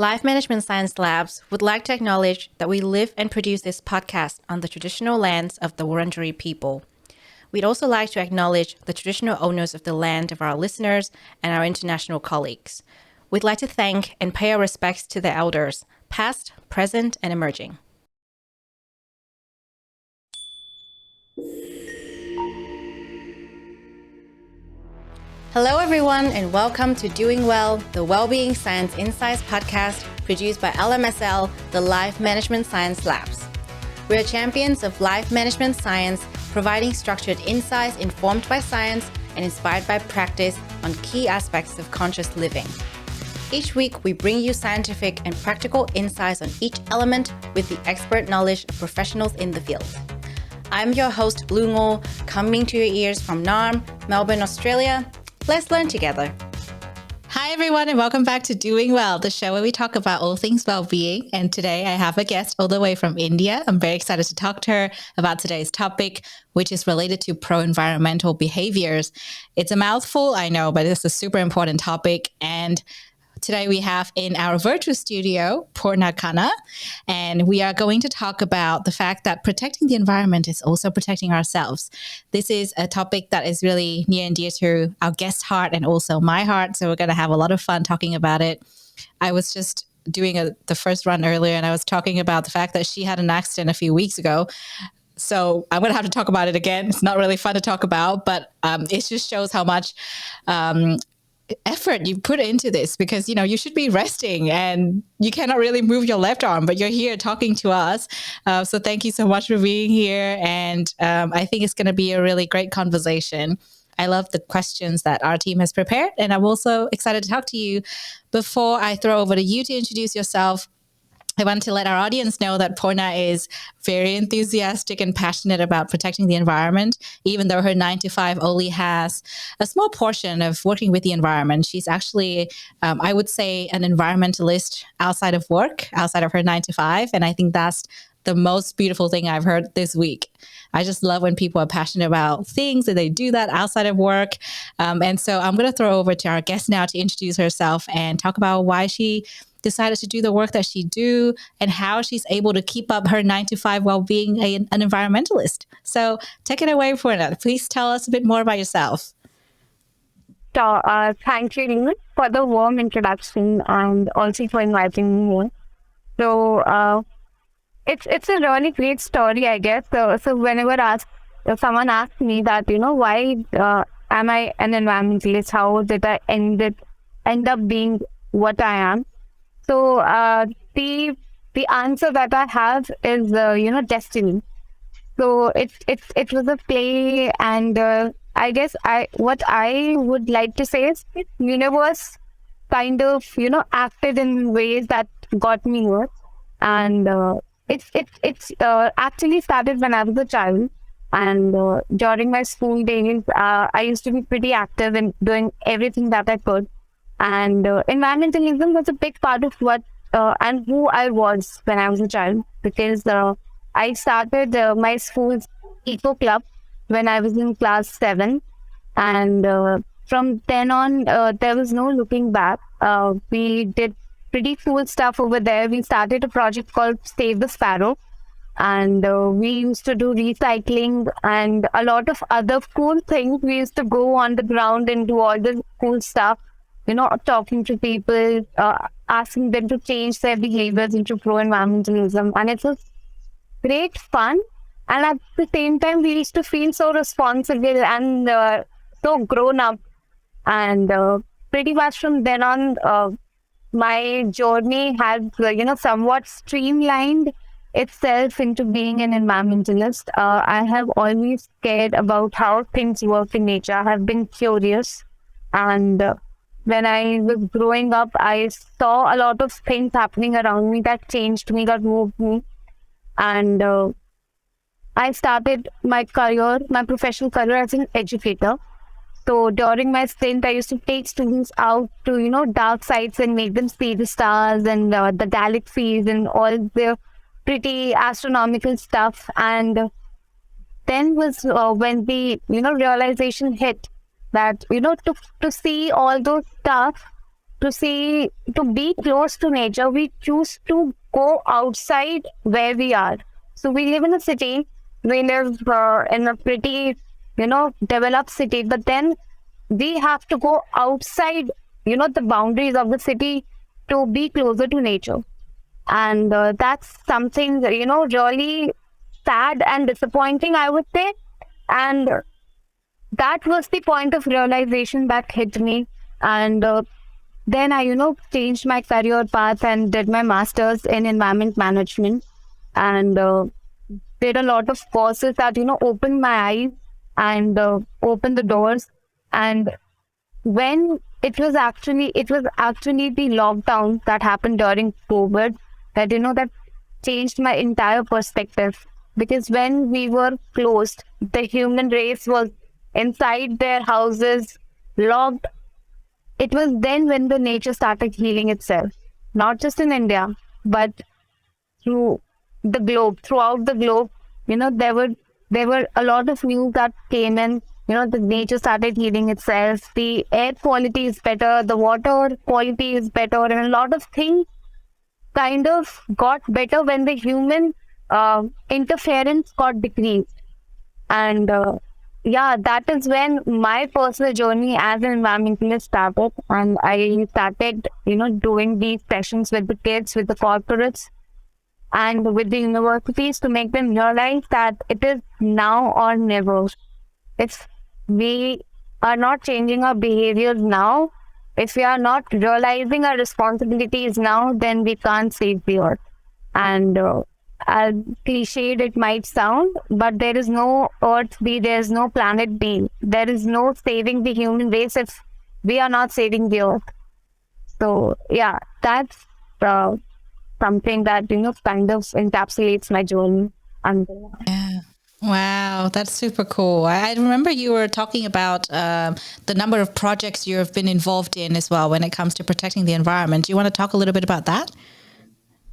Life Management Science Labs would like to acknowledge that we live and produce this podcast on the traditional lands of the Wurundjeri people. We'd also like to acknowledge the traditional owners of the land of our listeners and our international colleagues. We'd like to thank and pay our respects to the elders, past, present, and emerging. Hello, everyone, and welcome to Doing Well, the Wellbeing Science Insights Podcast produced by LMSL, the Life Management Science Labs. We are champions of life management science, providing structured insights informed by science and inspired by practice on key aspects of conscious living. Each week, we bring you scientific and practical insights on each element with the expert knowledge of professionals in the field. I'm your host, Lu Ngo, coming to your ears from Naarm, Melbourne, Australia. Let's learn together. Hi, everyone, and welcome back to Doing Well, the show where we talk about all things well-being. And today I have a guest all the way from India. I'm very excited to talk to her about today's topic, which is related to pro-environmental behaviors. It's a mouthful, I know, but it's a super important topic. And today we have in our virtual studio, Poorna Khanna, and we are going to talk about the fact that protecting the environment is also protecting ourselves. This is a topic that is really near and dear to our guest's heart and also my heart, so we're going to have a lot of fun talking about it. I was just doing the first run earlier, and I was talking about the fact that she had an accident a few weeks ago. So I'm going to have to talk about it again. It's not really fun to talk about, but it just shows how much effort you put into this, because you should be resting and you cannot really move your left arm, but you're here talking to us. So thank you so much for being here, and I think it's going to be a really great conversation. I love the questions that our team has prepared, and I'm also excited to talk to you. Before I throw over to you to introduce yourself, I want to let our audience know that Poorna is very enthusiastic and passionate about protecting the environment, even though her 9-to-5 only has a small portion of working with the environment. She's actually, I would say, an environmentalist outside of work, outside of her 9-to-5. And I think that's the most beautiful thing I've heard this week. I just love when people are passionate about things and they do that outside of work. And so I'm going to throw over to our guest now to introduce herself and talk about why she decided to do the work that she do and how she's able to keep up her 9-to-5 while being an environmentalist. So take it away, Poorna. Please tell us a bit more about yourself. Thank you, Ling, for the warm introduction and also for inviting me here. So it's a really great story, I guess. So whenever someone asks me that, why am I an environmentalist? How did I end up being what I am? So the answer that I have is destiny. So it was a play, and I guess what I would like to say is universe kind of acted in ways that got me here, and it's actually started when I was a child, and during my school days I used to be pretty active in doing everything that I could. And environmentalism was a big part of what and who I was when I was a child, because I started my school's eco club when I was in class 7, and from then on there was no looking back. We did pretty cool stuff over there. We started a project called Save the Sparrow, and we used to do recycling and a lot of other cool things. We used to go on the ground and do all the cool stuff. Talking to people, asking them to change their behaviors into pro-environmentalism. And it was great fun. And at the same time, we used to feel so responsible and so grown up. And pretty much from then on, my journey has, somewhat streamlined itself into being an environmentalist. I have always cared about how things work in nature. I have been curious, and when I was growing up, I saw a lot of things happening around me that changed me, that moved me. And I started my professional career as an educator. So during my stint, I used to take students out to, dark sites and make them see the stars and the galaxies and all the pretty astronomical stuff. And then was when the, realization hit that, to see all those stuff to be close to nature, we choose to go outside where we are. So we live in a city, we live in a pretty, developed city, but then we have to go outside, the boundaries of the city to be closer to nature. And that's something, really sad and disappointing, I would say. And that was the point of realization that hit me. And then I, changed my career path and did my master's in environment management, and did a lot of courses that, opened my eyes and opened the doors. And when it was actually the lockdown that happened during COVID that, that changed my entire perspective. Because when we were closed, the human race was inside their houses, locked. It was then when the nature started healing itself, not just in India, but throughout the globe. There were a lot of news that came in. The nature started healing itself. The air quality is better, the water quality is better, and a lot of things kind of got better when the human interference got decreased. And that is when my personal journey as an environmentalist started. And I started, doing these sessions with the kids, with the corporates, and with the universities to make them realize that it is now or never. If we are not changing our behaviors now, if we are not realizing our responsibilities now, then we can't save the earth. And as cliched it might sound, but there is no Earth B, there is no planet B. There is no saving the human race if we are not saving the Earth. So, that's something that, kind of encapsulates my journey. Yeah. Wow, that's super cool. I remember you were talking about the number of projects you have been involved in as well when it comes to protecting the environment. Do you want to talk a little bit about that?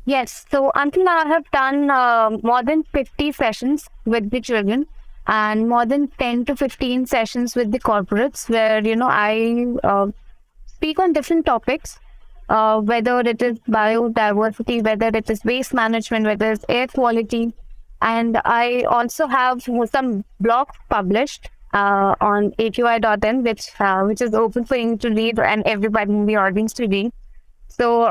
Yes. So until now, I have done more than 50 sessions with the children and more than 10 to 15 sessions with the corporates where, I speak on different topics, whether it is biodiversity, whether it is waste management, whether it's air quality. And I also have some blogs published on aqi.in, which is open for you to read and everybody in the audience to read. So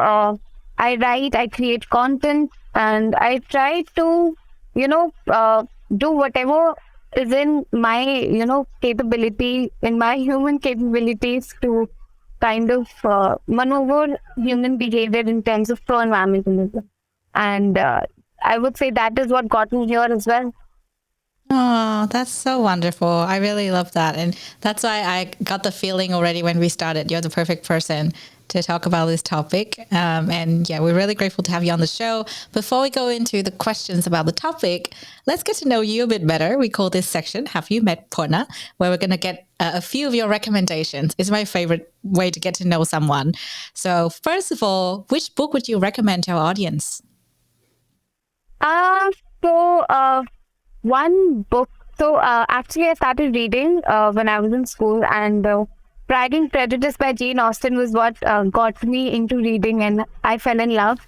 I write, I create content, and I try to, do whatever is in my, capability, in my human capabilities to kind of maneuver human behavior in terms of pro-environmentalism. And I would say that is what got me here as well. Oh, that's so wonderful. I really love that. And that's why I got the feeling already when we started, you're the perfect person to talk about this topic. We're really grateful to have you on the show. Before we go into the questions about the topic, let's get to know you a bit better. We call this section, Have You Met Poorna? Where we're going to get a few of your recommendations. It's my favorite way to get to know someone. So first of all, which book would you recommend to our audience? One book. So actually I started reading when I was in school, and Pride and Prejudice by Jane Austen was what got me into reading, and I fell in love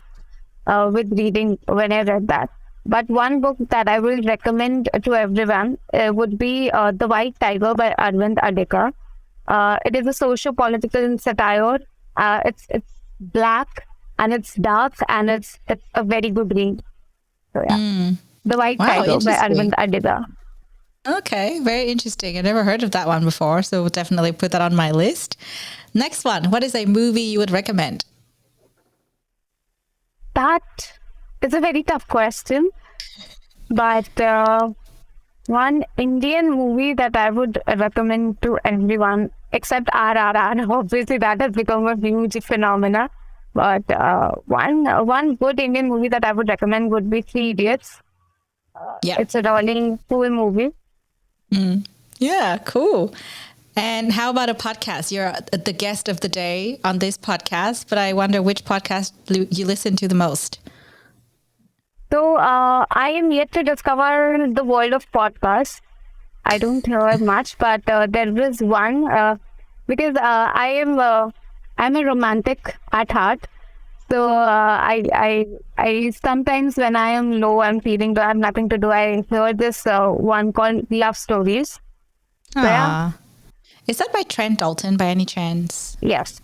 with reading when I read that. But one book that I will recommend to everyone would be The White Tiger by Arvind Adhikar. It is a socio-political satire. It's black and it's dark, and it's a very good read. So The White Tiger by Arvind Adhikar. Okay, very interesting. I never heard of that one before, so we'll definitely put that on my list. Next one, what is a movie you would recommend? That is a very tough question, but one Indian movie that I would recommend to everyone, except RRR, obviously that has become a huge phenomena. But one good Indian movie that I would recommend would be Three Idiots. It's a really cool movie. Yeah, cool. And how about a podcast? You're the guest of the day on this podcast, but I wonder which podcast you listen to the most. So I am yet to discover the world of podcasts. I don't hear much, but there is one because I am I'm a romantic at heart. So I sometimes when I am low, I'm feeling I have nothing to do. I heard this one called Love Stories. So yeah, Ah, is that by Trent Dalton by any chance? yes.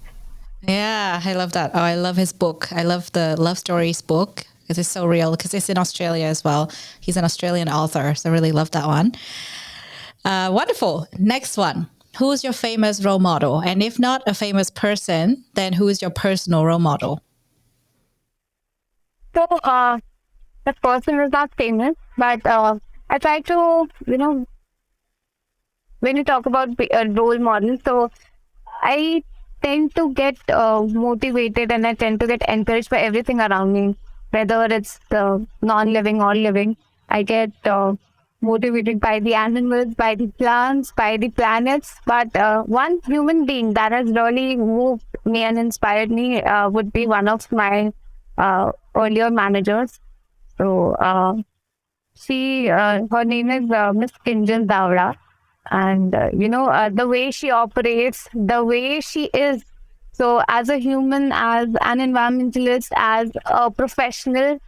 Yeah, I love that. Oh, I love his book. I love the Love Stories book because it's so real because it's in Australia as well. He's an Australian author, so I really love that one. Wonderful. Next one. Who is your famous role model? And if not a famous person, then who is your personal role model? So the person is not famous, but I try to, when you talk about a role model, so I tend to get motivated and I tend to get encouraged by everything around me, whether it's the non-living or living. I get motivated by the animals, by the plants, by the planets. But one human being that has really moved me and inspired me would be one of my earlier managers. So her name is Miss Kinjal Davra. And, the way she operates, the way she is. So, as a human, as an environmentalist, as a professional,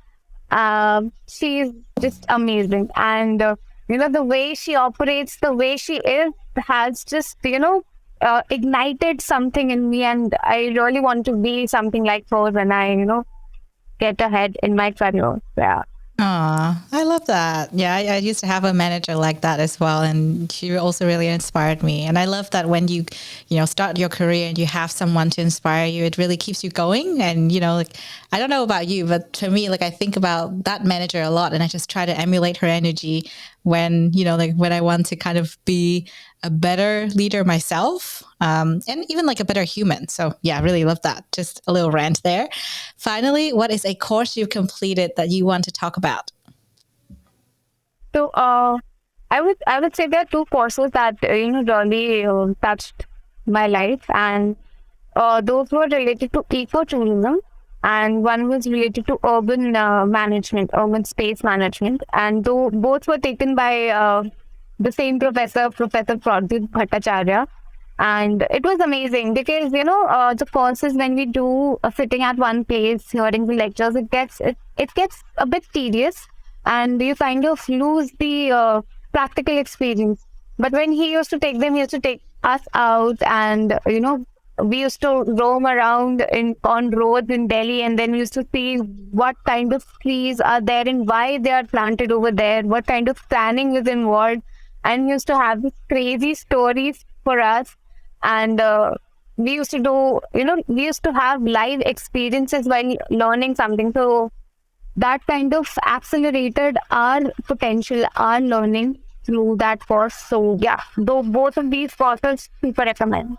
she's just amazing. And, the way she operates, the way she is, has just, ignited something in me. And I really want to be something like her when I, get ahead in my career. Yeah. I love that. Yeah, I used to have a manager like that as well, and she also really inspired me. And I love that when you start your career and you have someone to inspire you, it really keeps you going. And I don't know about you, but to me, I think about that manager a lot, and I just try to emulate her energy when when I want to kind of be a better leader myself, and even a better human. So yeah, I really love that. Just a little rant there. Finally, what is a course you completed that you want to talk about? So I would say there are two courses that really touched my life, and those were related to ecotourism, and one was related to urban management, urban space management, and both were taken by the same professor, Professor Pradip Bhattacharya. And it was amazing because the courses when we do sitting at one place hearing the lectures, it gets a bit tedious, and you kind of lose the practical experience. But when he used to take them, he used to take us out, and we used to roam around on roads in Delhi, and then we used to see what kind of trees are there and why they are planted over there, what kind of planning is involved, and we used to have these crazy stories for us. And we used to do, we used to have live experiences while learning something. So that kind of accelerated our potential, our learning through that course. So yeah, though both of these courses super recommend.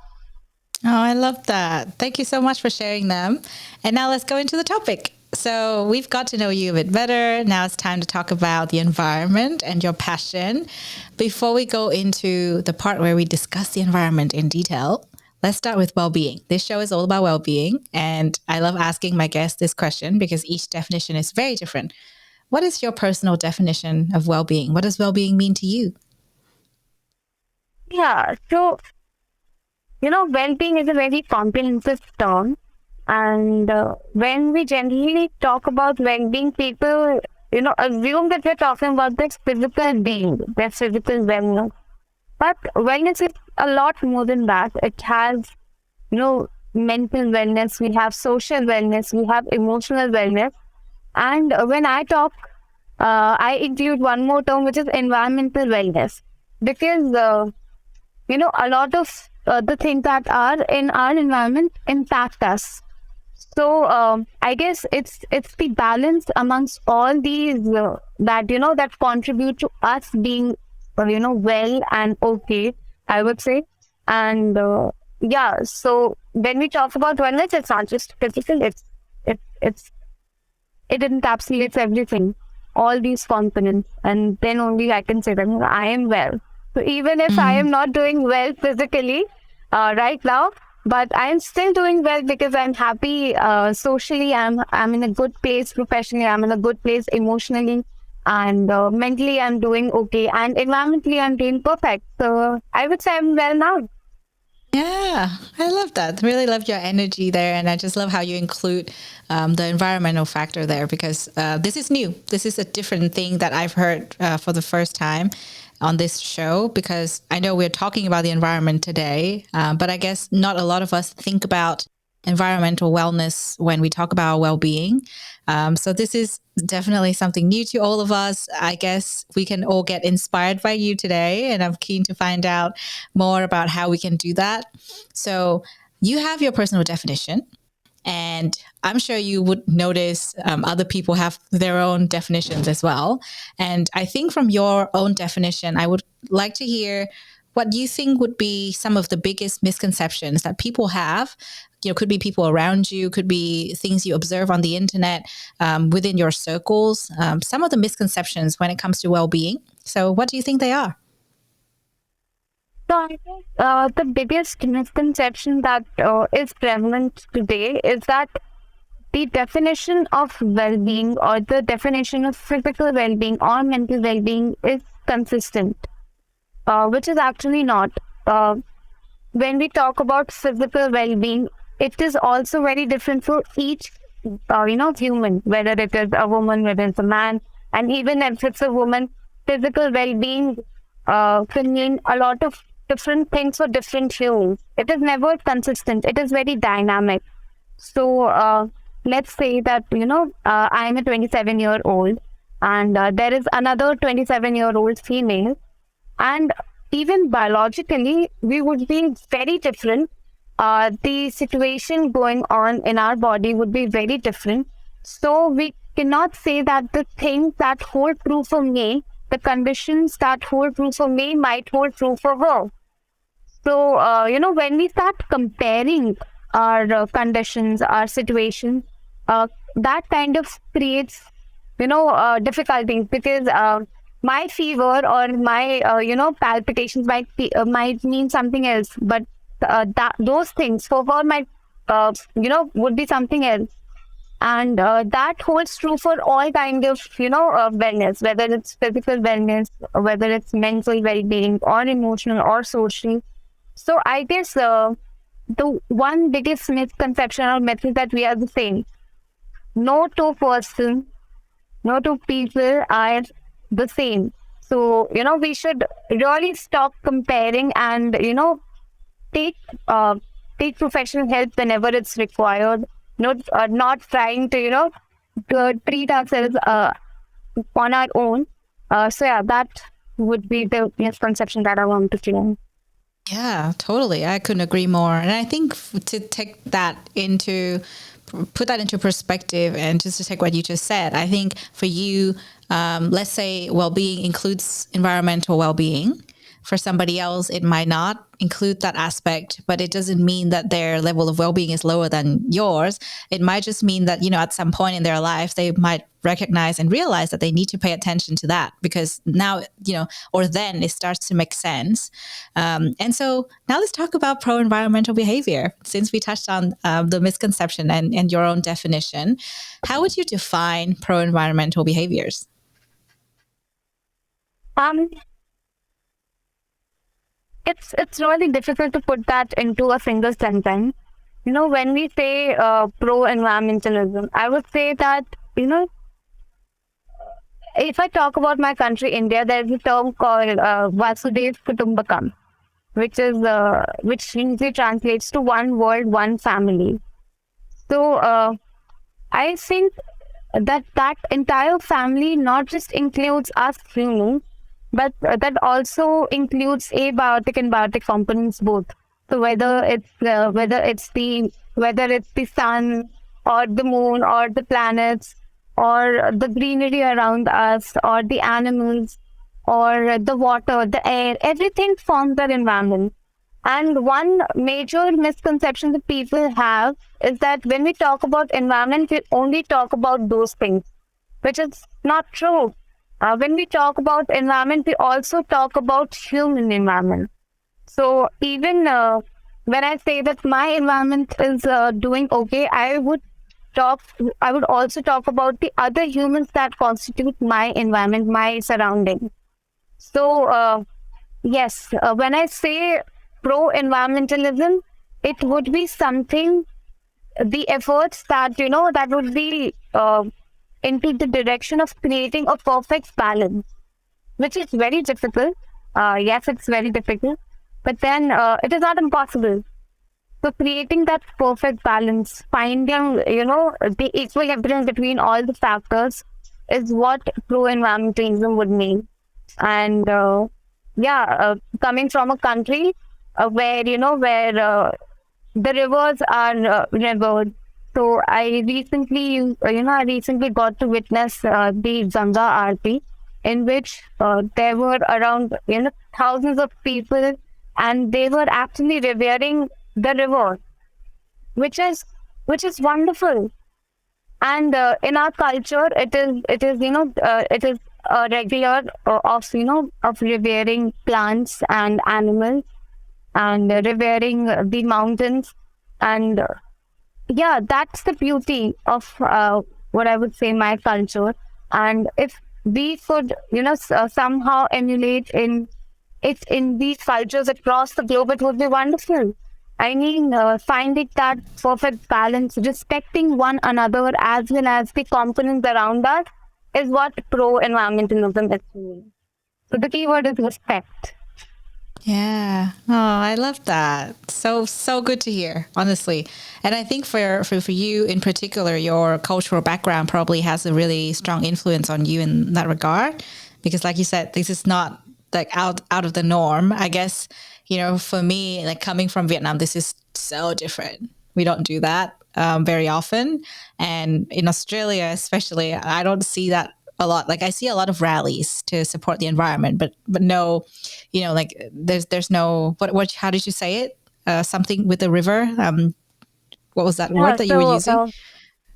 Oh, I love that. Thank you so much for sharing them. And now let's go into the topic. So we've got to know you a bit better. Now it's time to talk about the environment and your passion. Before we go into the part where we discuss the environment in detail, let's start with well-being. This show is all about well-being, and I love asking my guests this question because each definition is very different. What is your personal definition of well-being? What does well-being mean to you? Yeah, so well-being is a very comprehensive term. And when we generally talk about well-being, people, assume that we're talking about this physical being, their physical wellness. But wellness is a lot more than that. It has, mental wellness, we have social wellness, we have emotional wellness. And when I talk, I include one more term, which is environmental wellness. Because, a lot of the things that are in our environment impact us. So I guess it's the balance amongst all these that contribute to us being well and okay, I would say. And yeah, so when we talk about wellness, it's not just physical. It's it encapsulates everything, all these components, and then only I can say that I am well. So even if I am not doing well physically right now, but I'm still doing well because I'm happy socially. I'm in a good place professionally. I'm in a good place emotionally, and mentally I'm doing okay, and environmentally I'm doing perfect. So I would say I'm well now. Yeah, I love that. Really love your energy there. And I just love how you include the environmental factor there because this is new. This is a different thing that I've heard for the first time on this show because I know we're talking about the environment today, but I guess not a lot of us think about environmental wellness when we talk about well-being. So this is definitely something new to all of us. I guess we can all get inspired by you today, and I'm keen to find out more about how we can do that. So you have your personal definition, and I'm sure you would notice other people have their own definitions as well. And I think from your own definition, I would like to hear what you think would be some of the biggest misconceptions that people have. You know, could be people around you, could be things you observe on the internet, within your circles, some of the misconceptions when it comes to well-being. So what do you think they are? So I think the biggest misconception that is prevalent today is that the definition of well-being or the definition of physical well-being or mental well-being is consistent, which is actually not. When we talk about physical well-being, it is also very different for each, human, whether it is a woman, whether it's a man, and even if it's a woman, physical well-being can mean a lot of different things for different humans. It is never consistent. It is very dynamic. So let's say that, I'm a 27-year-old and there is another 27-year-old female. And even biologically, we would be very different. The situation going on in our body would be very different. So we cannot say that the things that hold true for me, the conditions that hold true for me might hold true for her. So, when we start comparing our conditions, our situations, that kind of creates, difficulties because my fever or my, palpitations might mean something else, but those things for her might, would be something else. And that holds true for all kind of, wellness, whether it's physical wellness, whether it's mental well-being or emotional or social. So I guess the one biggest misconception or myth is that we are the same. No two person, no two people are the same. So, we should really stop comparing and, take take professional help whenever it's required. Not trying to, to treat ourselves on our own. So yeah, that would be the misconception that I want to clear. Yeah, totally. I couldn't agree more. And I think to put that into perspective and just to take what you just said, I think for you, let's say well-being includes environmental well-being. For somebody else, it might not include that aspect, but it doesn't mean that their level of well-being is lower than yours. It might just mean that, at some point in their life, they might recognize and realize that they need to pay attention to that because now, or then it starts to make sense. And so now let's talk about pro-environmental behavior. Since we touched on the misconception and your own definition, how would you define pro-environmental behaviors? It's really difficult to put that into a single sentence. When we say pro-environmentalism, I would say that, if I talk about my country, India, there's a term called Vasudev Kutumbakam, which usually translates to one world, one family. So I think that entire family not just includes us humans, but that also includes abiotic and biotic components both. So whether it's the sun or the moon or the planets or the greenery around us or the animals or the water, the air, everything forms our environment. And one major misconception that people have is that when we talk about environment, we only talk about those things, which is not true. When we talk about environment, we also talk about human environment. So even when I say that my environment is doing okay, I would also talk about the other humans that constitute my environment, my surrounding. So yes, when I say pro-environmentalism, it would be something, the efforts that, that would be into the direction of creating a perfect balance, which is very difficult. Yes, it's very difficult, but then it is not impossible. So creating that perfect balance, finding, the equilibrium between all the factors is what pro-environmentalism would mean. And coming from a country where, the rivers are revered. So I recently got to witness the Ganga Aarti, in which there were around, thousands of people, and they were actually revering the river, which is wonderful. And in our culture, it is a regular of revering plants and animals, and revering the mountains. And that's the beauty of what I would say my culture. And if we could, somehow emulate in these cultures across the globe, it would be wonderful. I mean, finding that perfect balance, respecting one another as well as the components around us, is what pro-environmentalism is to me. So the key word is respect. Yeah. Oh, I love that. So good to hear, honestly. And I think for you in particular, your cultural background probably has a really strong influence on you in that regard. Because like you said, this is not like out of the norm. I guess, for me, like coming from Vietnam, this is so different. We don't do that very often. And in Australia, especially, I don't see that a lot. Like I see a lot of rallies to support the environment, but no, like there's no, how did you say it? Something with the river. What was that word that you were using?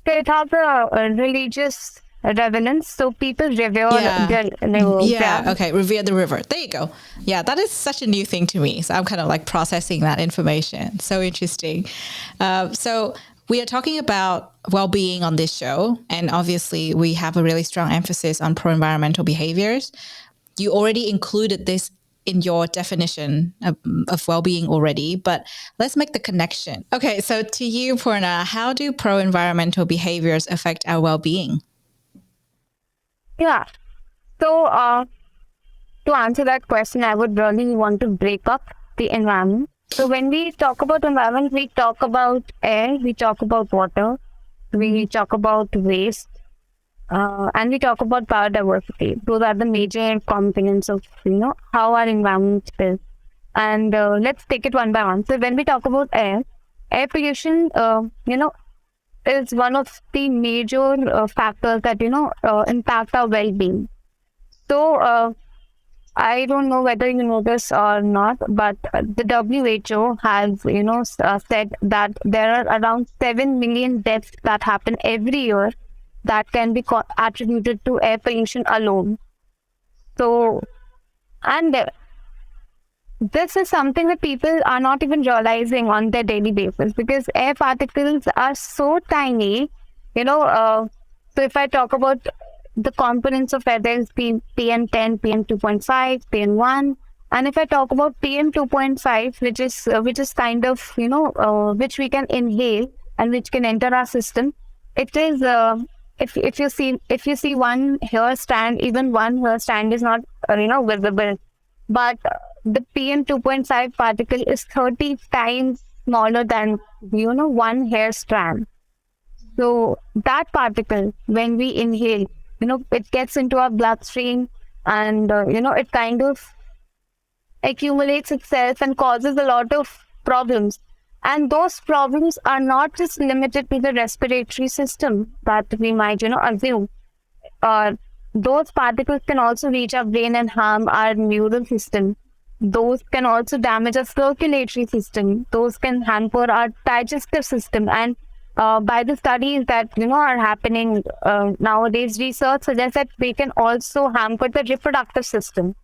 It has a religious relevance, so people revere the river. Yeah, okay, revere the river. There you go. Yeah, that is such a new thing to me. So I'm kind of like processing that information. So interesting. So we are talking about well-being on this show, and obviously we have a really strong emphasis on pro-environmental behaviors. You already included this in your definition of well-being already, but let's make the connection. Okay, so to you, Poorna, how do pro-environmental behaviors affect our well-being? Yeah, so to answer that question, I would really want to break up the environment. So when we talk about environment, we talk about air, we talk about water, we talk about waste, and we talk about biodiversity. Those are the major components of, how our environment is. And let's take it one by one. So when we talk about air pollution, is one of the major factors that, impact our well-being. So I don't know whether you know this or not, but the WHO has, said that there are around 7 million deaths that happen every year that can be attributed to air pollution alone. So, and this is something that people are not even realizing on their daily basis, because air particles are so tiny, so if I talk about the components of air, there's PM10, PM2.5, PM1. And if I talk about PM2.5, which is kind of, which we can inhale and which can enter our system, it is, if you see one hair strand, even one hair strand is not, visible. But the PM2.5 particle is 30 times smaller than, one hair strand. So that particle, when we inhale, it gets into our bloodstream, and, it kind of accumulates itself and causes a lot of problems. And those problems are not just limited to the respiratory system that we might, assume. Those particles can also reach our brain and harm our neural system. Those can also damage our circulatory system. Those can hamper our digestive system. And by the studies that are happening nowadays, research suggests that they can also hamper the reproductive system.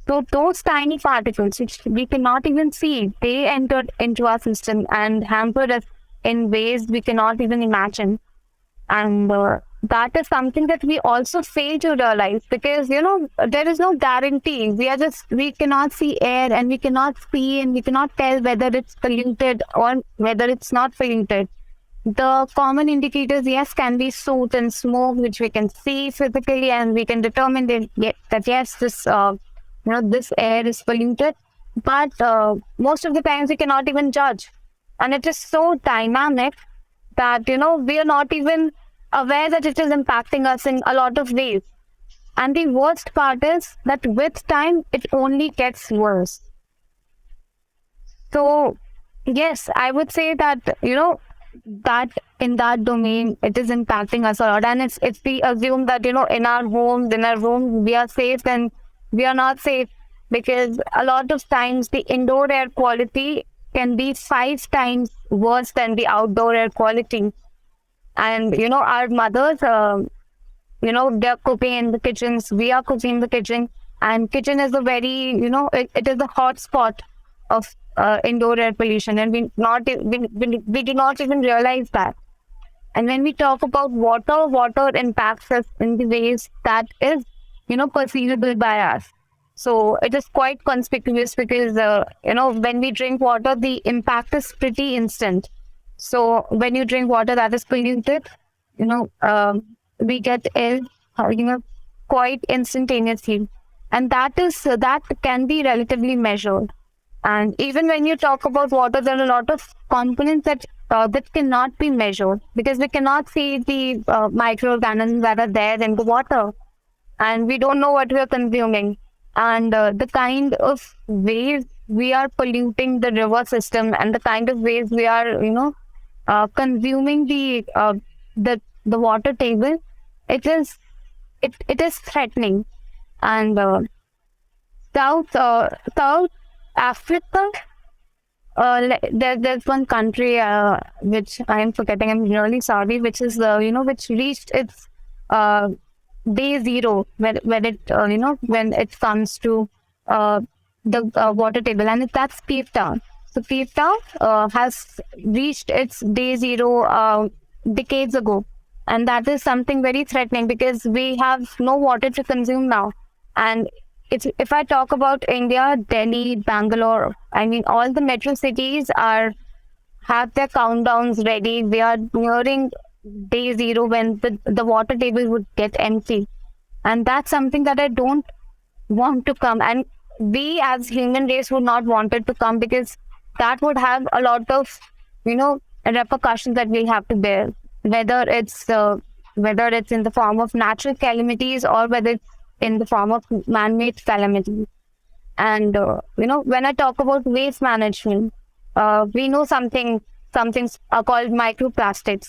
So those tiny particles, which we cannot even see, they enter into our system and hamper us in ways we cannot even imagine. And that is something that we also fail to realize, because there is no guarantee. We cannot see air, and we cannot see and we cannot tell whether it's polluted or whether it's not polluted. The common indicators, yes, can be soot and smoke, which we can see physically, and we can determine that yes, this air is polluted. But most of the times we cannot even judge, and it is so dynamic that we are not even aware that it is impacting us in a lot of ways. And the worst part is that with time, it only gets worse. So yes, I would say that that in that domain, it is impacting us a lot. And if we assume that in our room we are safe, then we are not safe, because a lot of times the indoor air quality can be 5 times worse than the outdoor air quality. And our mothers, they're cooking in the kitchens, we are cooking in the kitchen, and kitchen is a very it is a hot spot of indoor air pollution, and we do not even realize that. And when we talk about water impacts us in the ways that is perceivable by us. So it is quite conspicuous, because when we drink water, the impact is pretty instant. So when you drink water that is polluted, we get ill quite instantaneously, and that can be relatively measured. And even when you talk about water, there are a lot of components that cannot be measured, because we cannot see the microorganisms that are there in the water, and we don't know what we are consuming. And the kind of ways we are polluting the river system, and the kind of ways we are consuming the water table, it is threatening. And South Africa, there's one country which I am forgetting. I'm really sorry. Which is which reached its day zero when it comes to the water table, and that's Cape Town. So Cape Town has reached its day zero decades ago, and that is something very threatening, because we have no water to consume now. And if I talk about India, Delhi, Bangalore, I mean, all the metro cities have their countdowns ready. We are nearing day zero when the water table would get empty. And that's something that I don't want to come. And we as human race would not want it to come, because that would have a lot of, repercussions that we'll have to bear, whether it's in the form of natural calamities, or whether it's in the form of man-made calamities. And when I talk about waste management, we know something are called microplastics,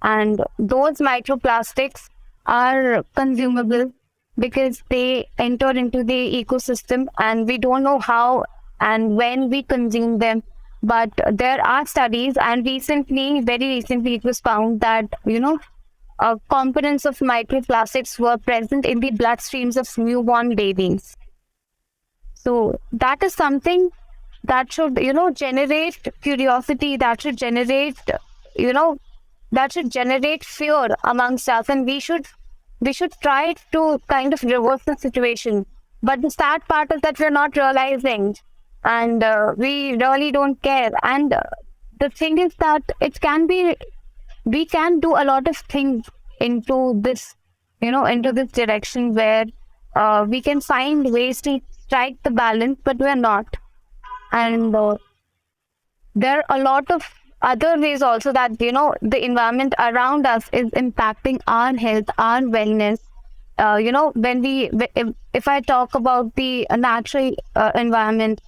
and those microplastics are consumable because they enter into the ecosystem, and we don't know how and when we consume them. But there are studies, and very recently it was found that components of microplastics were present in the bloodstreams of newborn babies. So that is something that should generate curiosity, that should generate fear amongst us, and we should try to kind of reverse the situation. But the sad part is that we're not realizing, and we really don't care. And the thing is that we can do a lot of things into this direction, where we can find ways to strike the balance, but we're not. And there are a lot of other ways also that the environment around us is impacting our health, our wellness. If I talk about the natural environment,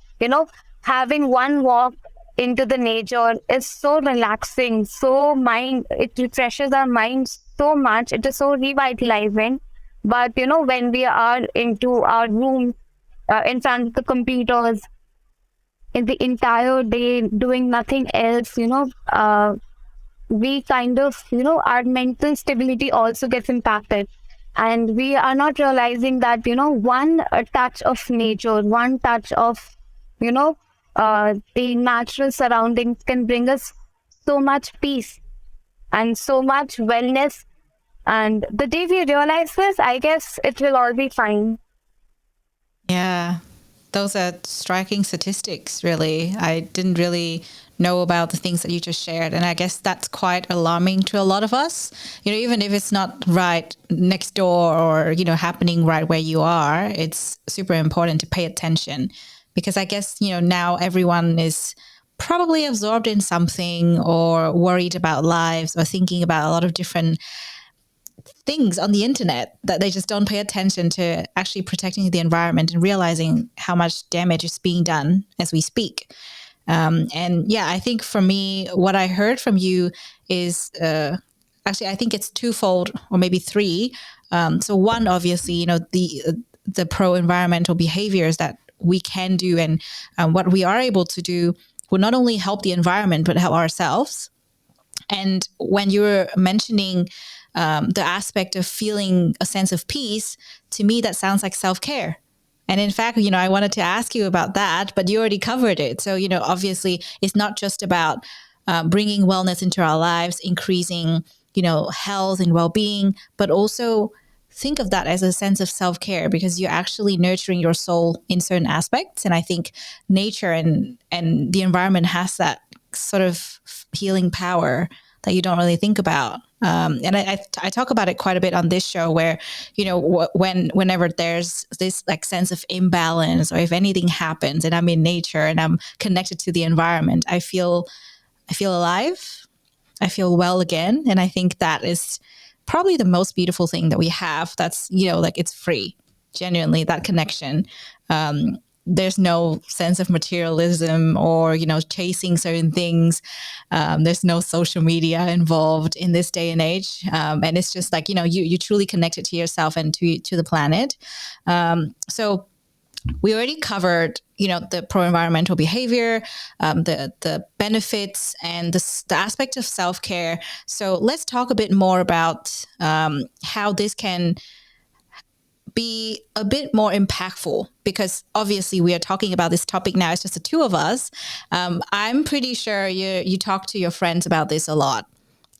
having one walk into the nature is so relaxing, it refreshes our mind so much. It is so revitalizing. But when we are into our room, in front of the computers, in the entire day doing nothing else, we kind of our mental stability also gets impacted. And we are not realizing that one touch of nature, one touch of the natural surroundings can bring us so much peace and so much wellness And the day we realize this, I guess it will all be fine. Yeah, those are striking statistics, really. I didn't really know about the things that you just shared. And I guess that's quite alarming to a lot of us. Even if it's not right next door or, happening right where you are, it's super important to pay attention because I guess, now everyone is probably absorbed in something or worried about lives or thinking about a lot of different things on the internet that they just don't pay attention to actually protecting the environment and realizing how much damage is being done as we speak. And yeah, I think for me, what I heard from you is actually, I think it's twofold or maybe three. So one, obviously, the pro-environmental behaviors that we can do and what we are able to do will not only help the environment, but help ourselves. And when you were mentioning the aspect of feeling a sense of peace, to me, that sounds like self-care. And in fact, I wanted to ask you about that, but you already covered it. So, obviously, it's not just about bringing wellness into our lives, increasing, health and well-being, but also think of that as a sense of self-care because you're actually nurturing your soul in certain aspects. And I think nature and the environment has that sort of healing power that you don't really think about. And I talk about it quite a bit on this show where, whenever there's this like sense of imbalance or if anything happens and I'm in nature and I'm connected to the environment, I feel alive. I feel well again. And I think that is probably the most beautiful thing that we have. That's, like it's free, genuinely, that connection. There's no sense of materialism or, chasing certain things. There's no social media involved in this day and age. And it's just like, you truly connect it to yourself and to the planet. So we already covered, the pro-environmental behavior, the benefits and the aspect of self-care. So let's talk a bit more about how this can be a bit more impactful because obviously we are talking about this topic now. It's just the two of us. I'm pretty sure you talk to your friends about this a lot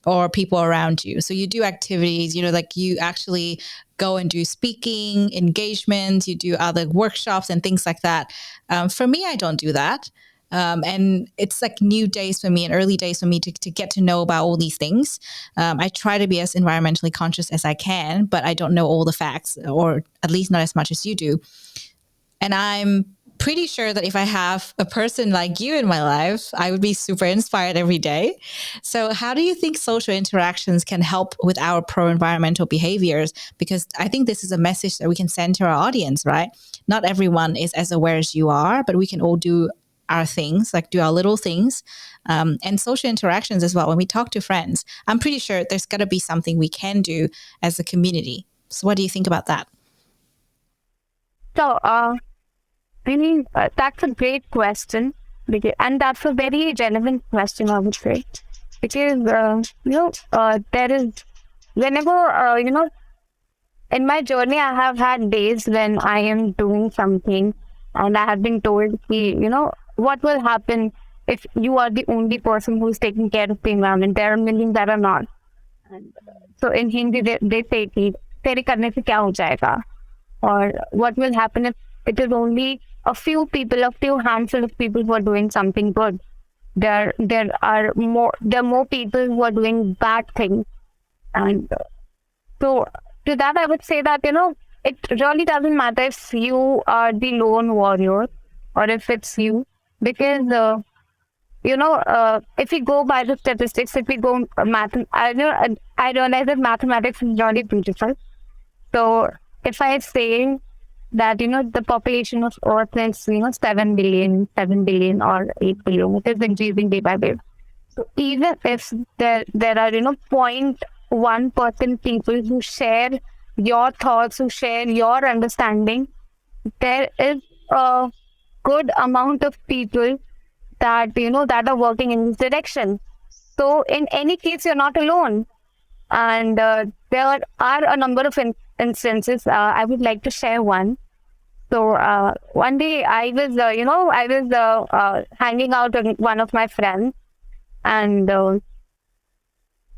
or people around you. So you do activities, like you actually go and do speaking engagements, you do other workshops and things like that. For me, I don't do that. And it's like new days for me and early days for me to get to know about all these things. I try to be as environmentally conscious as I can, but I don't know all the facts, or at least not as much as you do. And I'm pretty sure that if I have a person like you in my life, I would be super inspired every day. So how do you think social interactions can help with our pro-environmental behaviors? Because I think this is a message that we can send to our audience, right? Not everyone is as aware as you are, but we can all do our things, like do our little things, and social interactions as well. When we talk to friends, I'm pretty sure there's got to be something we can do as a community. So what do you think about that? So, that's a great question, and that's a very relevant question, I would say, because there is whenever in my journey, I have had days when I am doing something, and I have been told, what will happen if you are the only person who is taking care of the environment? There are millions that are not. And so in Hindi, they say, "Tere karne se kya ho jayega?" Or what will happen if it is only a few people, a few handful of people who are doing something good? There are more people who are doing bad things. And so to that, I would say that, it really doesn't matter if you are the lone warrior or if it's you, because, if we go by the statistics, if we go I realize that mathematics is really beautiful. So if I say that, the population of Earth is, 7 billion or 8 billion, it is increasing day by day. So even if there are, 0.1% people who share your thoughts, who share your understanding, there is a good amount of people that, that are working in this direction. So in any case, you're not alone. And there are a number of instances. I would like to share one. So one day I was, hanging out with one of my friends, and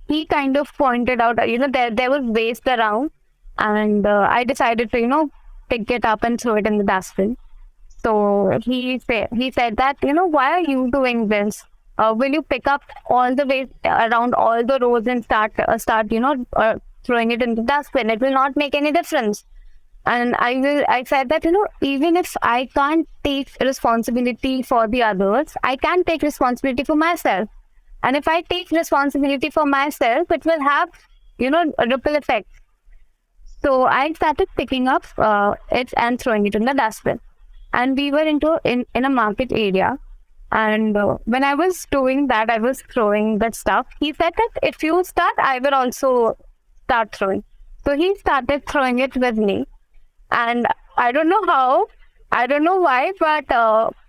he kind of pointed out, there was waste around, and I decided to, pick it up and throw it in the dustbin. So he said that, why are you doing this? Will you pick up all the waste around all the roads and start throwing it in the dustbin? It will not make any difference. And I said that, even if I can't take responsibility for the others, I can take responsibility for myself. And if I take responsibility for myself, it will have, a ripple effect. So I started picking up it and throwing it in the dustbin. And we were in a market area. And when I was doing that, I was throwing that stuff. He said that if you start, I will also start throwing. So he started throwing it with me. And I don't know how, I don't know why, but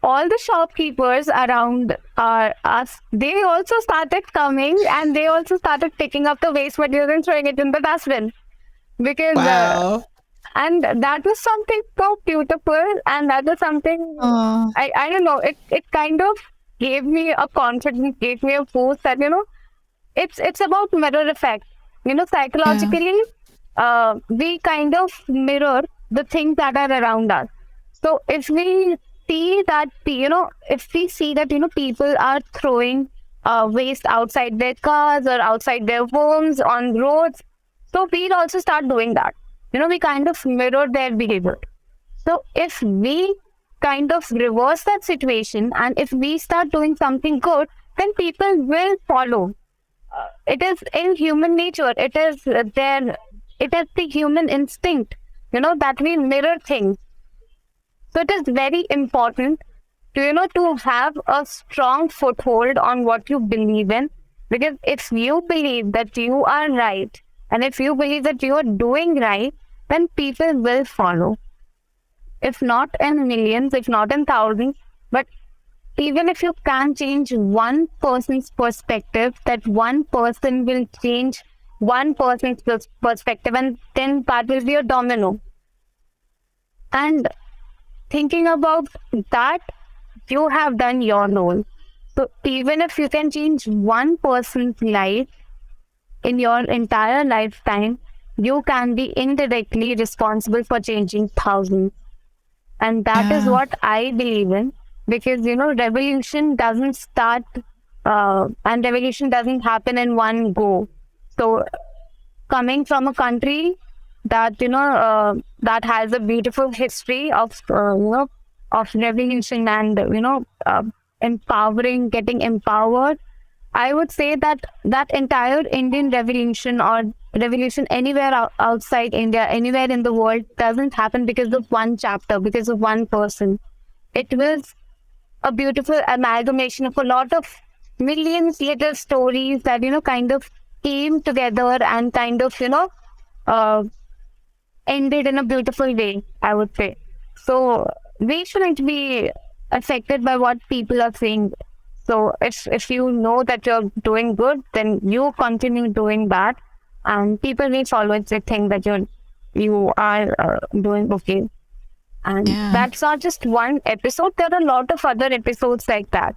all the shopkeepers around us, they also started coming and they also started picking up the waste material and throwing it in the dustbin. Because, Wow. and that was something so beautiful, and that was something, Oh. I don't know, it kind of gave me a confidence, gave me a boost that, it's about mirror effect. Psychologically, we kind of mirror the things that are around us. So if we see that, people are throwing waste outside their cars or outside their homes on roads, so we'll also start doing that. We kind of mirror their behavior. So if we kind of reverse that situation and if we start doing something good, then people will follow. It is in human nature. It is the human instinct, that we mirror things. So it is very important to, to have a strong foothold on what you believe in. Because if you believe that you are right, and if you believe that you are doing right, then people will follow. If not in millions, if not in thousands, but even if you can change one person's perspective, that one person will change one person's perspective, and then that will be a domino. And thinking about that, you have done your role. So even if you can change one person's life in your entire lifetime, you can be indirectly responsible for changing thousands. And that is what I believe in, because, revolution doesn't start and revolution doesn't happen in one go. So coming from a country that, that has a beautiful history of, of revolution and, empowering, getting empowered, I would say that that entire Indian revolution or revolution anywhere outside India, anywhere in the world, doesn't happen because of one chapter, because of one person. It was a beautiful amalgamation of a lot of millions little stories that, kind of came together and kind of, ended in a beautiful way, I would say. So we shouldn't be affected by what people are saying. So if you know that you're doing good, then you continue doing that, and people will follow it. They think that you are doing okay. And that's not just one episode. There are a lot of other episodes like that.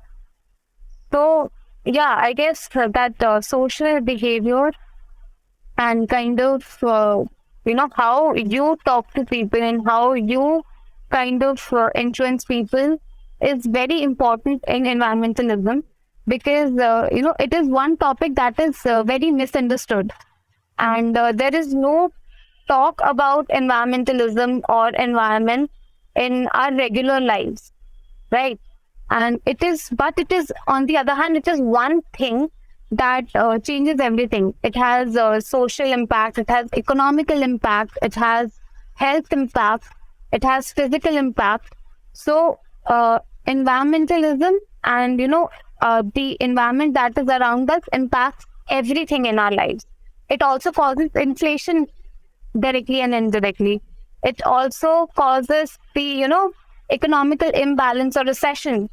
So yeah, I guess that social behavior and kind of how you talk to people and how you kind of influence people is very important in environmentalism, because it is one topic that is very misunderstood, and there is no talk about environmentalism or environment in our regular lives, right? And it is on the other hand, it is one thing that changes everything. It has social impact, it has economical impact, it has health impact, it has physical impact. So environmentalism and the environment that is around us impacts everything in our lives. It also causes inflation directly and indirectly. It also causes the economical imbalance or recession.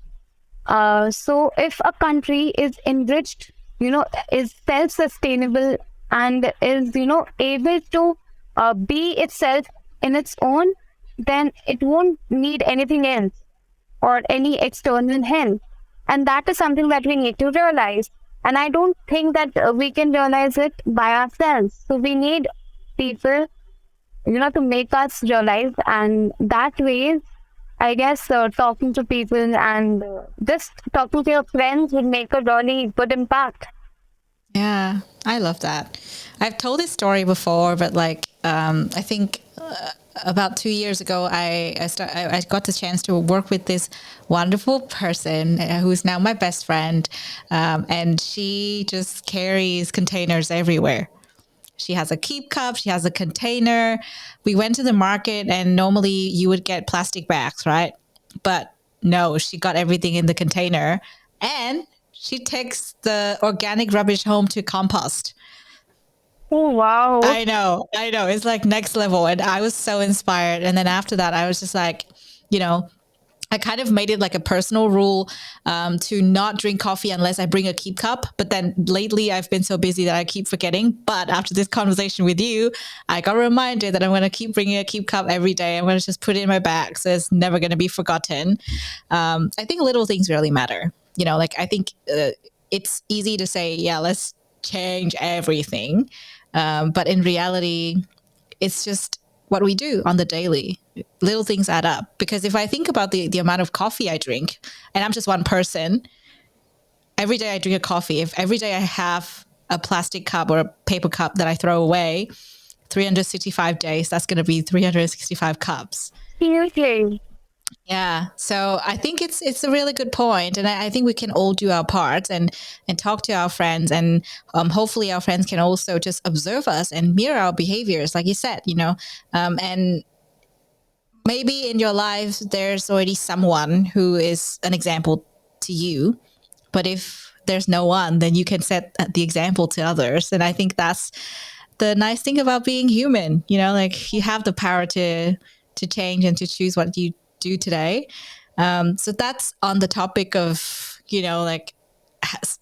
So if a country is enriched, is self-sustainable and is able to be itself in its own, then it won't need anything else or any external help. And that is something that we need to realize. And I don't think that we can realize it by ourselves. So we need people, to make us realize. And that way, I guess talking to people and just talking to your friends would make a really good impact. Yeah, I love that. I've told this story before, but I think about 2 years ago, I got the chance to work with this wonderful person who is now my best friend, and she just carries containers everywhere. She has a keep cup, she has a container. We went to the market, and normally you would get plastic bags, right? But no, she got everything in the container, and she takes the organic rubbish home to compost. Oh, wow. I know. It's like next level. And I was so inspired. And then after that, I was just like, you know, I kind of made it like a personal rule to not drink coffee unless I bring a keep cup. But then lately I've been so busy that I keep forgetting. But after this conversation with you, I got reminded that I'm going to keep bringing a keep cup every day. I'm going to just put it in my bag. So it's never going to be forgotten. I think little things really matter. I think it's easy to say, yeah, let's change everything. But in reality, it's just what we do on the daily. Little things add up. Because if I think about the amount of coffee I drink, and I'm just one person, every day I drink a coffee. If every day I have a plastic cup or a paper cup that I throw away, 365 days, that's going to be 365 cups. Seriously. Yeah. So I think it's a really good point. And I think we can all do our parts and talk to our friends. And hopefully our friends can also just observe us and mirror our behaviors, like you said, and maybe in your life, there's already someone who is an example to you. But if there's no one, then you can set the example to others. And I think that's the nice thing about being human. Like you have the power to change and to choose what you do today. So that's on the topic of,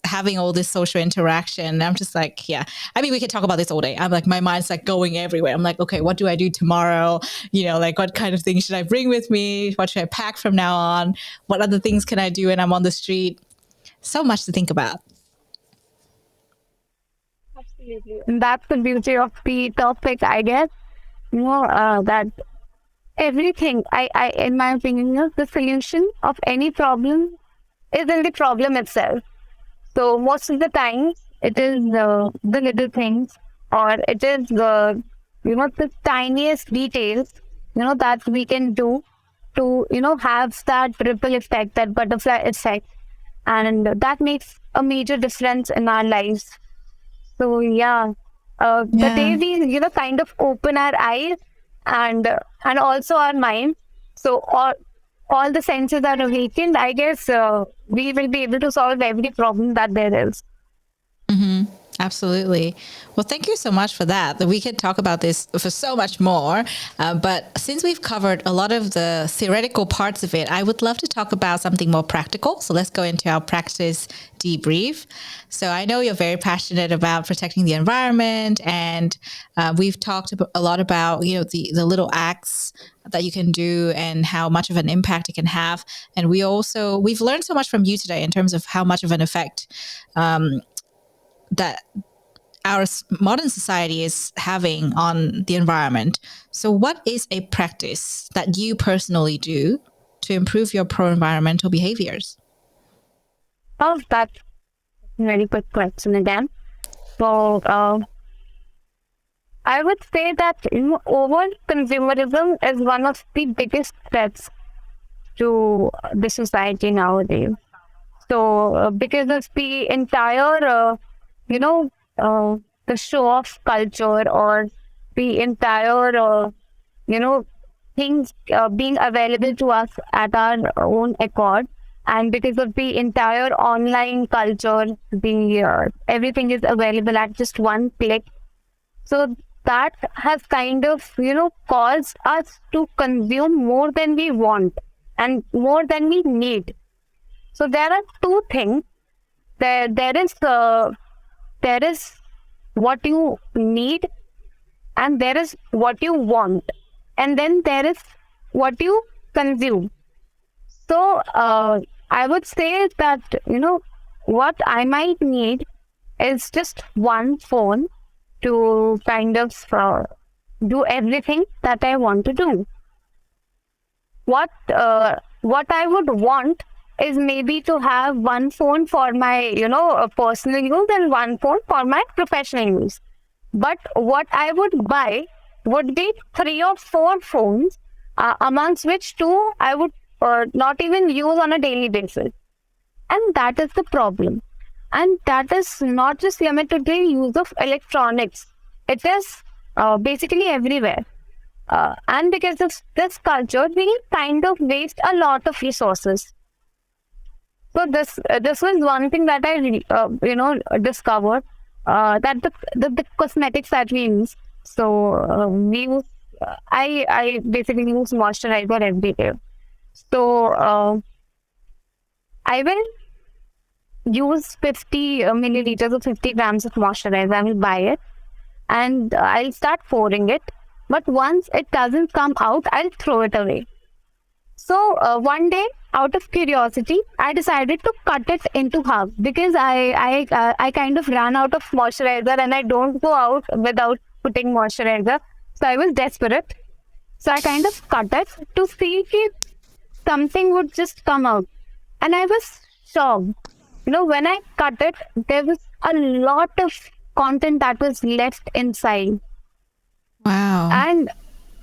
having all this social interaction. I'm just like, yeah, I mean, we could talk about this all day. I'm like, my mind's like going everywhere. I'm like, okay, what do I do tomorrow? What kind of things should I bring with me? What should I pack from now on? What other things can I do when I'm on the street? So much to think about. Absolutely. And that's the beauty of the topic, I guess. That everything, in my opinion, the solution of any problem is in the problem itself. So most of the time, it is the little things, or it is the tiniest details, that we can do to, have that ripple effect, that butterfly effect, and that makes a major difference in our lives. So yeah, the day we, kind of open our eyes and also our mind, so all the senses are awakened, I guess we will be able to solve every problem that there is. Mm-hmm. Absolutely. Well, thank you so much for that. We could talk about this for so much more. But since we've covered a lot of the theoretical parts of it, I would love to talk about something more practical. So let's go into our practice debrief. So I know you're very passionate about protecting the environment, and we've talked a lot about, the little acts that you can do and how much of an impact it can have. And we've learned so much from you today in terms of how much of an effect that our modern society is having on the environment. So what is a practice that you personally do to improve your pro-environmental behaviors? Oh, that's a very good question again. So I would say that over consumerism is one of the biggest threats to the society nowadays. So because of the entire the show off culture, or the entire, things being available to us at our own accord. And because of the entire online culture, the everything is available at just one click. So that has kind of, caused us to consume more than we want and more than we need. So there are two things. There is what you need, and there is what you want, and then there is what you consume. So I would say that what I might need is just one phone to kind of do everything that I want to do. What I would want is maybe to have one phone for my personal use and one phone for my professional use. But what I would buy would be 3 or 4 phones, amongst which two I would not even use on a daily basis. And that is the problem. And that is not just limited to the use of electronics. It is basically everywhere. And because of this culture, we kind of waste a lot of resources. So this was one thing that I discovered, that the cosmetics that we use. So we use I basically use moisturizer every day. So I will use 50 milliliters or 50 grams of moisturizer. I will buy it and I'll start pouring it. But once it doesn't come out, I'll throw it away. So one day, out of curiosity, I decided to cut it into half because I kind of ran out of moisturizer and I don't go out without putting moisturizer. So I was desperate. So I kind of cut it to see if something would just come out. And I was shocked. When I cut it, there was a lot of content that was left inside. Wow. And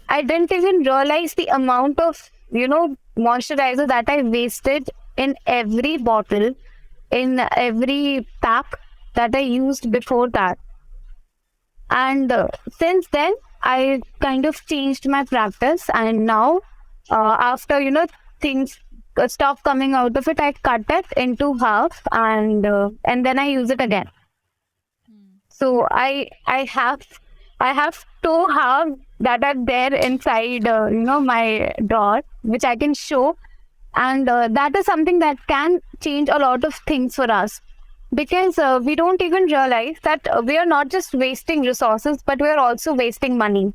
I didn't even realize the amount of, moisturizer that I wasted in every bottle, in every pack that I used before that. And since then, I kind of changed my practice. And now, after, things stop coming out of it, I cut it into half and then I use it again. So I have 2 halves that are there inside, my drawer, which I can show. And that is something that can change a lot of things for us. Because we don't even realize that we are not just wasting resources, but we are also wasting money.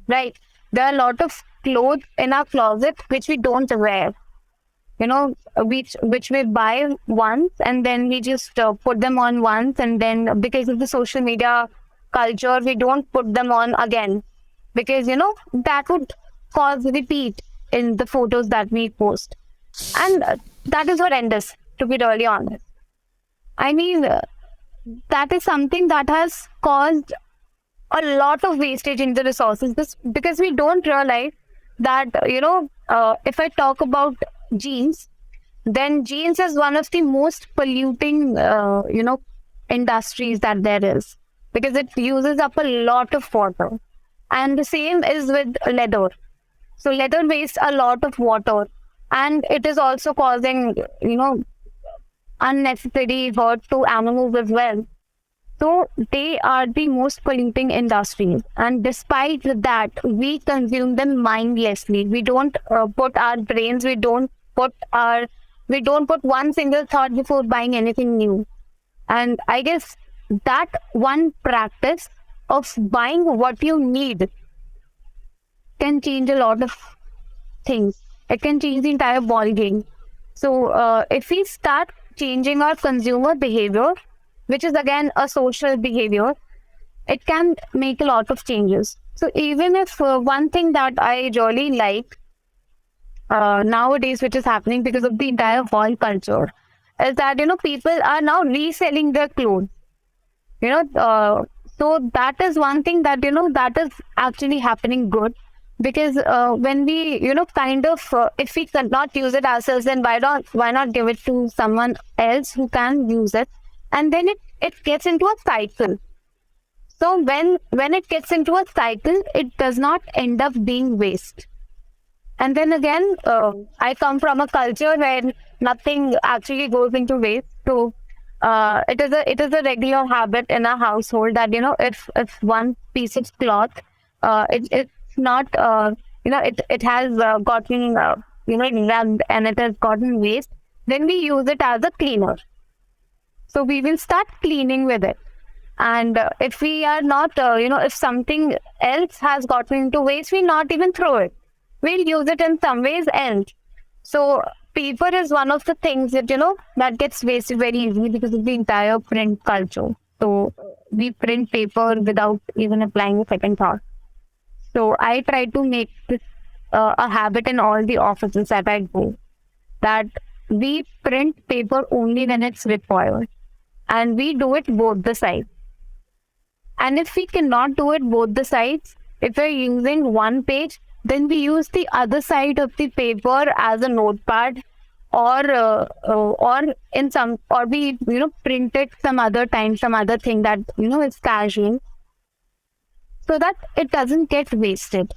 Right? There are a lot of clothes in our closet which we don't wear. Which we buy once and then we just put them on once, and then because of the social media culture, we don't put them on again because that would cause repeat in the photos that we post, and that is horrendous, to be really honest. I mean, that is something that has caused a lot of wastage in the resources, because we don't realize that if I talk about jeans, then jeans is one of the most polluting industries that there is, because it uses up a lot of water. And the same is with leather. So leather wastes a lot of water, and it is also causing unnecessary hurt to animals as well. So they are the most polluting industries, and despite that, we consume them mindlessly. We don't put our brains. We don't put one single thought before buying anything new. And I guess that one practice of buying what you need can change a lot of things. It can change the entire ball game. So if we start changing our consumer behavior, which is again a social behavior, it can make a lot of changes. So even if one thing that I really like nowadays, which is happening because of the entire wall culture, is that people are now reselling their clothes. So that is one thing that that is actually happening good, because when we if we cannot use it ourselves, then why not give it to someone else who can use it, and then it gets into a cycle. So when it gets into a cycle, it does not end up being waste. And then again, I come from a culture where nothing actually goes into waste. So it is a regular habit in our household that if one piece of cloth, it's not it has gotten rubbed and it has gotten waste, then we use it as a cleaner. So we will start cleaning with it. And if we are not, if something else has gotten into waste, we'll not even throw it. We'll use it in some ways else. So paper is one of the things that, that gets wasted very easily because of the entire print culture. So we print paper without even applying a second thought. So I try to make this a habit in all the offices that I go, that we print paper only when it's required. And we do it both the sides. And if we cannot do it both the sides, if we're using one page, then we use the other side of the paper as a notepad, or we print it some other time, some other thing that is casual, so that it doesn't get wasted.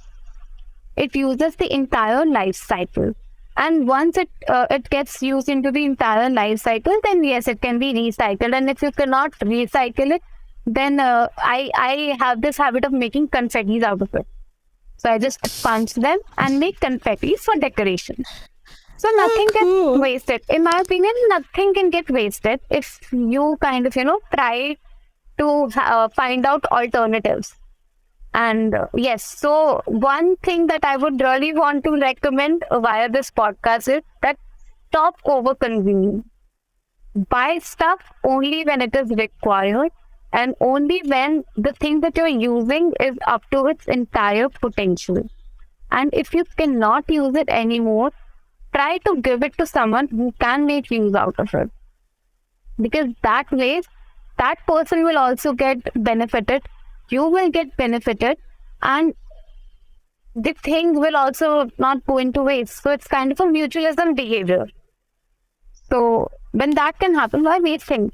It uses the entire life cycle. And once it gets used into the entire life cycle, then yes, it can be recycled. And if you cannot recycle it, then I have this habit of making confettis out of it. So I just punch them and make confettis for decoration. So nothing gets wasted. In my opinion, nothing can get wasted if you kind of, try to find out alternatives. And yes, so one thing that I would really want to recommend via this podcast is that stop over-consuming. Buy stuff only when it is required and only when the thing that you're using is up to its entire potential. And if you cannot use it anymore, try to give it to someone who can make use out of it. Because that way, that person will also get benefited. You will get benefited, and the thing will also not go into waste. So it's kind of a mutualism behavior. So when that can happen, why waste things?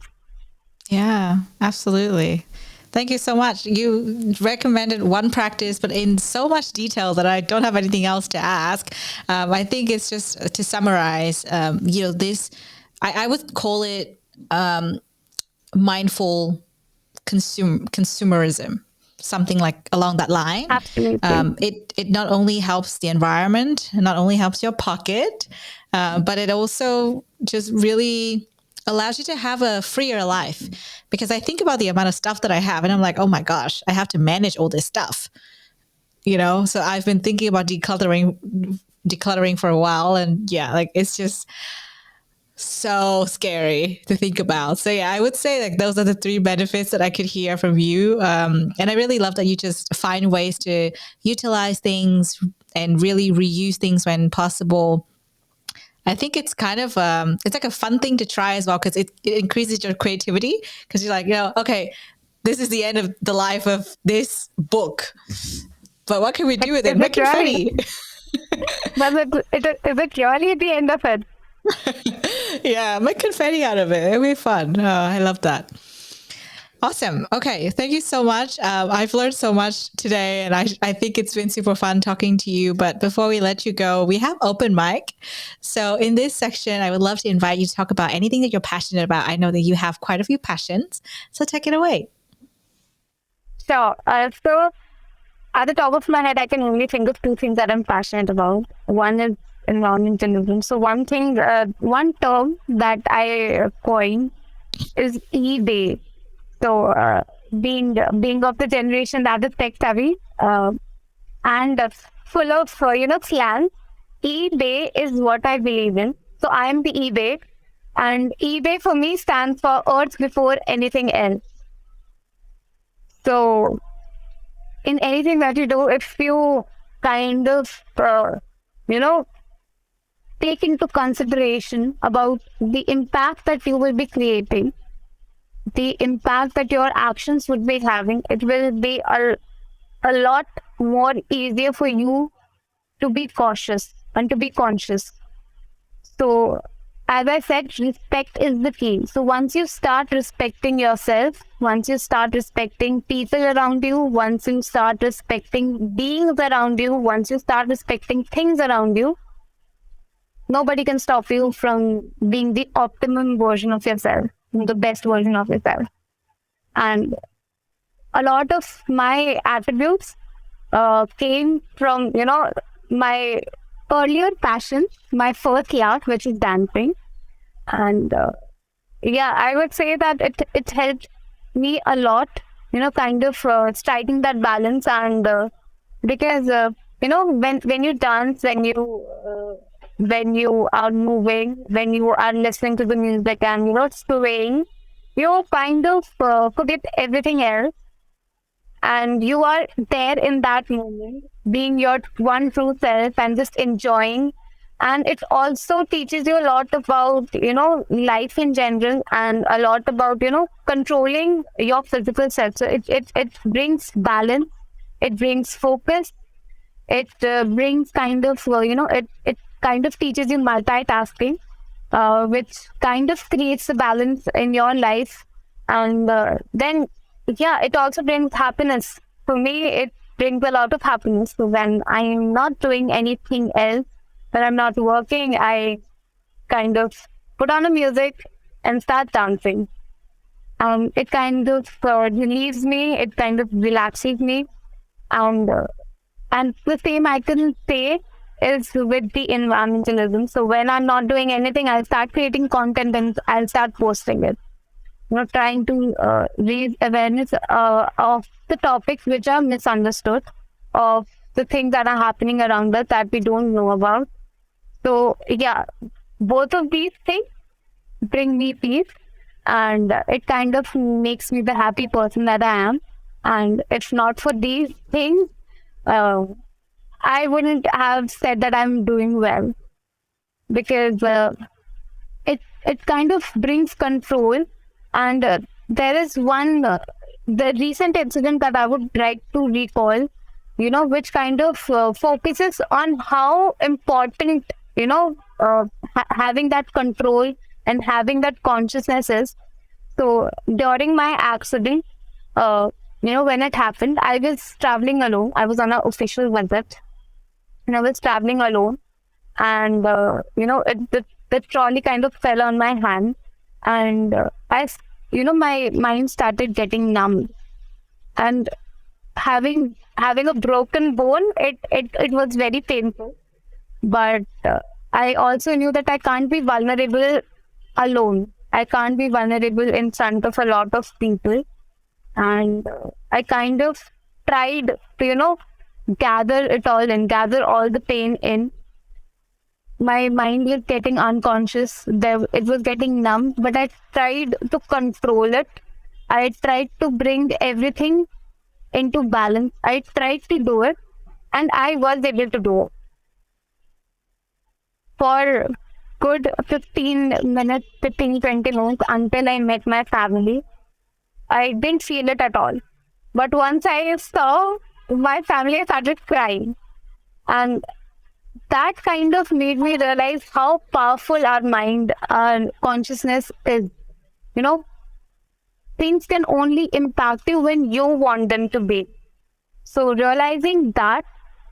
Yeah, absolutely. Thank you so much. You recommended one practice, but in so much detail that I don't have anything else to ask. I think it's just to summarize, this, I would call it mindful consumerism, something like along that line. Absolutely. It not only helps the environment, not only helps your pocket, but it also just really allows you to have a freer life. Because I think about the amount of stuff that I have and I'm like, oh my gosh, I have to manage all this stuff. So I've been thinking about decluttering for a while, and yeah, like it's just so scary to think about. So yeah, I would say like those are the 3 benefits that I could hear from you. And I really love that you just find ways to utilize things and really reuse things when possible. I think it's kind of, it's like a fun thing to try as well, because it increases your creativity, because you're like, okay, this is the end of the life of this book, but what can we do with it? Make confetti. But is it really at the end of it? Yeah, make confetti out of it. It'll be fun. Oh, I love that. Awesome. Okay. Thank you so much. I've learned so much today, and I think it's been super fun talking to you. But before we let you go, we have open mic. So in this section, I would love to invite you to talk about anything that you're passionate about. I know that you have quite a few passions. So take it away. Sure. So at the top of my head, I can only think of 2 things that I'm passionate about. One is environmentalism. So one term that I coined is eBay. So being of the generation that is tech savvy and full of slang, eBay is what I believe in. So I am the eBay, and eBay for me stands for Earth before anything else. So in anything that you do, if you kind of take into consideration about the impact that you will be creating, the impact that your actions would be having, it will be a lot more easier for you to be cautious and to be conscious. So, as I said, respect is the key. So once you start respecting yourself, once you start respecting people around you, once you start respecting beings around you, once you start respecting things around you, nobody can stop you from being the optimum version of yourself, the best version of yourself. And a lot of my attributes came from, my earlier passion, my first love, which is dancing. And I would say that it helped me a lot, kind of striking that balance. And because, when you dance, when you when you are moving, when you are listening to the music and, swaying, you kind of forget everything else, and you are there in that moment, being your one true self and just enjoying. And it also teaches you a lot about, life in general, and a lot about, controlling your physical self. So it brings balance, it brings focus, it brings kind of, it kind of teaches you multitasking, which kind of creates a balance in your life. And then, yeah, it also brings happiness. For me, it brings a lot of happiness. So when I'm not doing anything else, when I'm not working, I kind of put on a music and start dancing. It kind of relieves me, it kind of relaxes me. And and the same I can say is with the environmentalism. So when I'm not doing anything, I'll start creating content and I'll start posting it. Trying to raise awareness of the topics which are misunderstood, of the things that are happening around us that we don't know about. So yeah, both of these things bring me peace, and it kind of makes me the happy person that I am. And if not for these things, uh, I wouldn't have said that I'm doing well, because it kind of brings control. And there is one the recent incident that I would like to recall, which kind of focuses on how important, having that control and having that consciousness is. So during my accident, when it happened, I was traveling alone. I was on an official visit, and I was traveling alone. And the trolley kind of fell on my hand, and my mind started getting numb. And having a broken bone, it was very painful. But I also knew that I can't be vulnerable alone. I can't be vulnerable in front of a lot of people. And I kind of tried to, gather it all and gather all the pain in. My mind was getting unconscious. It was getting numb, but I tried to control it. I tried to bring everything into balance. I tried to do it, and I was able to do it. For good 15 minutes, 15, 20 minutes, until I met my family, I didn't feel it at all. But once I saw my family, I started crying. And that kind of made me realize how powerful our mind, our consciousness is. Things can only impact you when you want them to be. So realizing that,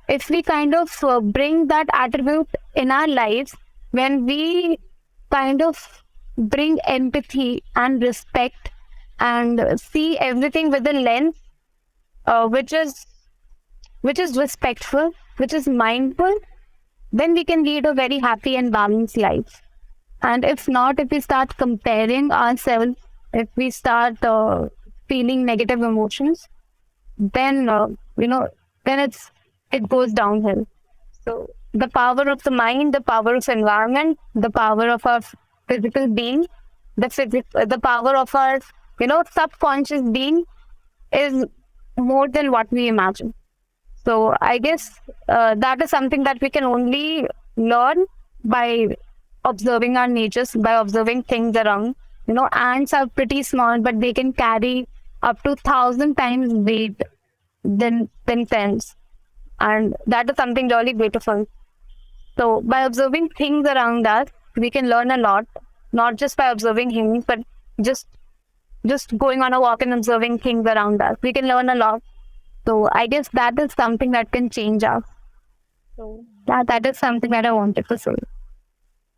if we kind of bring that attribute in our lives, when we kind of bring empathy and respect and see everything with a lens which is respectful, which is mindful, then we can lead a very happy and balanced life. And if not, if we start comparing ourselves, if we start feeling negative emotions, then it goes downhill. So the power of the mind, the power of environment, the power of our physical being, the power of our subconscious being is more than what we imagine. So I guess that is something that we can only learn by observing our natures, by observing things around. Ants are pretty small, but they can carry up to 1,000 times weight than ants. And that is something really beautiful. So by observing things around us, we can learn a lot, not just by observing humans, but just going on a walk and observing things around us. We can learn a lot. So I guess that is something that can change us. So that is something that I wanted to say.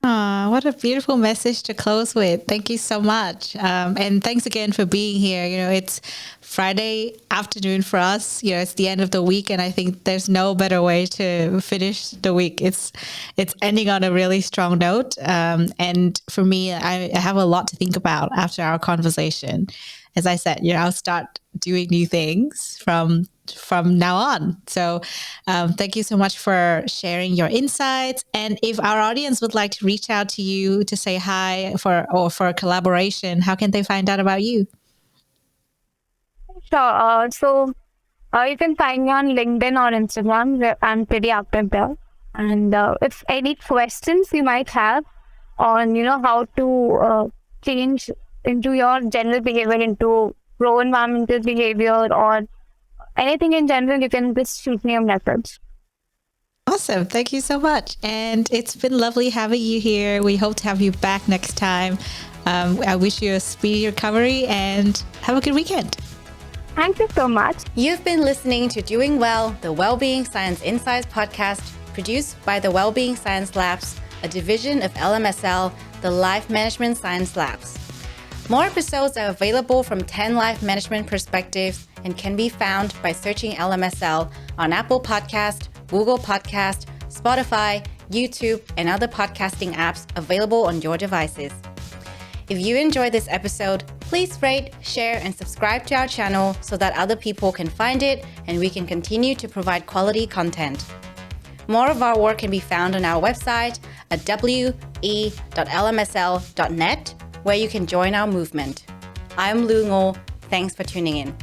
Oh, what a beautiful message to close with. Thank you so much. And thanks again for being here. It's Friday afternoon for us. It's the end of the week, and I think there's no better way to finish the week. It's ending on a really strong note. And for me, I have a lot to think about after our conversation. as I said, I'll start doing new things from now on. So thank you so much for sharing your insights. And if our audience would like to reach out to you to say hi for a collaboration, how can they find out about you? Sure. You can find me on LinkedIn or Instagram, where I'm pretty active there. And if any questions you might have on, how to change into your general behavior into pro-environmental behavior or anything in general, you can just shoot me a message. Awesome. Thank you so much. And it's been lovely having you here. We hope to have you back next time. I wish you a speedy recovery and have a good weekend. Thank you so much. You've been listening to Doing Well, the Wellbeing Science Insights Podcast, produced by the Wellbeing Science Labs, a division of LMSL, the Life Management Science Labs. More episodes are available from 10 life management perspectives and can be found by searching LMSL on Apple Podcast, Google Podcast, Spotify, YouTube, and other podcasting apps available on your devices. If you enjoyed this episode, please rate, share, and subscribe to our channel so that other people can find it and we can continue to provide quality content. More of our work can be found on our website at we.lmsl.net, where you can join our movement. I'm Lu Ngo. Thanks for tuning in.